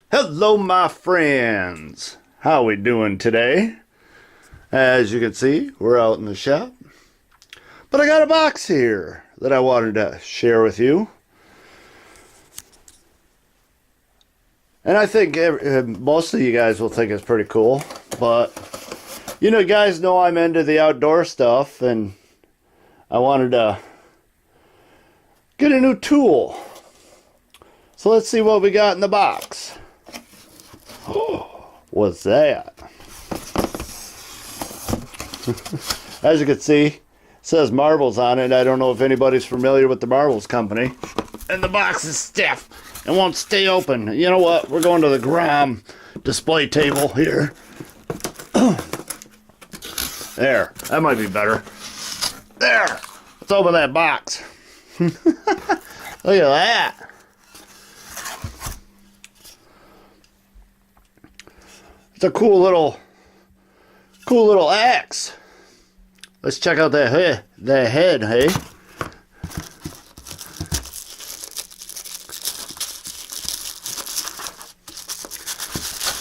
Hello my friends, how we doing today? As you can see, we're out in the shop, but I got a box here that I wanted to share with you. And I think most of you guys will think it's pretty cool, but you guys know I'm into the outdoor stuff, and I wanted to get a new tool. So let's see what we got in the box. What's that? As you can see, it says Marbles on it. I don't know if anybody's familiar with the Marbles company. And the box is stiff and won't stay open. You know what? We're going to the Grom display table here. There, that might be better. There, let's open that box. Look at that. It's a cool little axe. Let's check out that head, hey?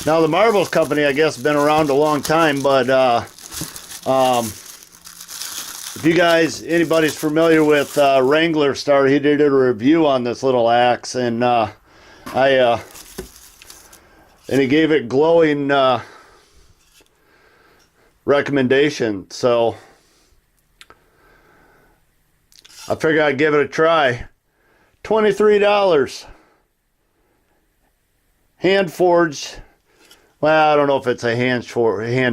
Now the Marbles company, I guess, been around a long time, but if you guys, anybody's familiar with Wrangler Star, he did a review on this little axe, and and he gave it glowing recommendation. So I figured I'd give it a try. $23. Hand forged. Well, I don't know if it's a hand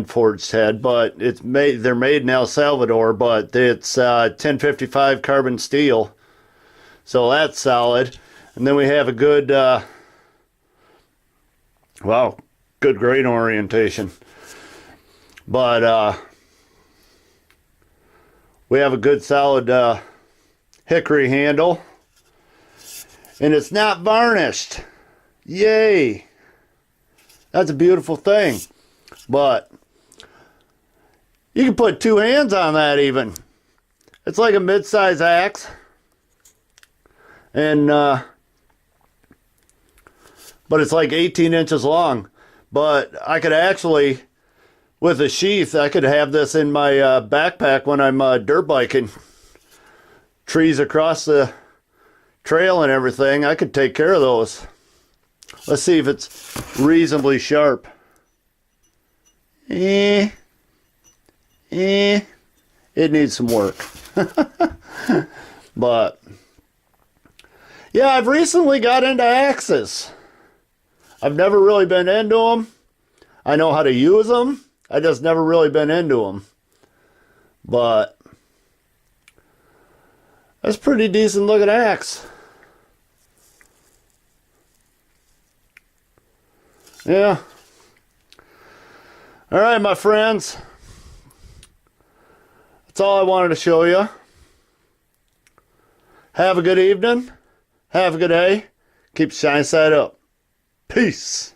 forged head, but it's made. They're made in El Salvador, but it's 1055 carbon steel, so that's solid. And then we have a good, wow, good grain orientation. But we have a good solid hickory handle, and it's not varnished. Yay! That's a beautiful thing. But you can put two hands on that even. It's like a mid-size axe. And but it's like 18 inches long. But I could actually, with a sheath, I could have this in my backpack when I'm dirt biking. Trees across the trail and everything, I could take care of those. Let's see if it's reasonably sharp. It needs some work. But yeah, I've recently got into axes. I've never really been into them. I know how to use them. I just never really been into them. But that's a pretty decent looking axe. Yeah. All right, my friends. That's all I wanted to show you. Have a good evening. Have a good day. Keep shining side up. Peace.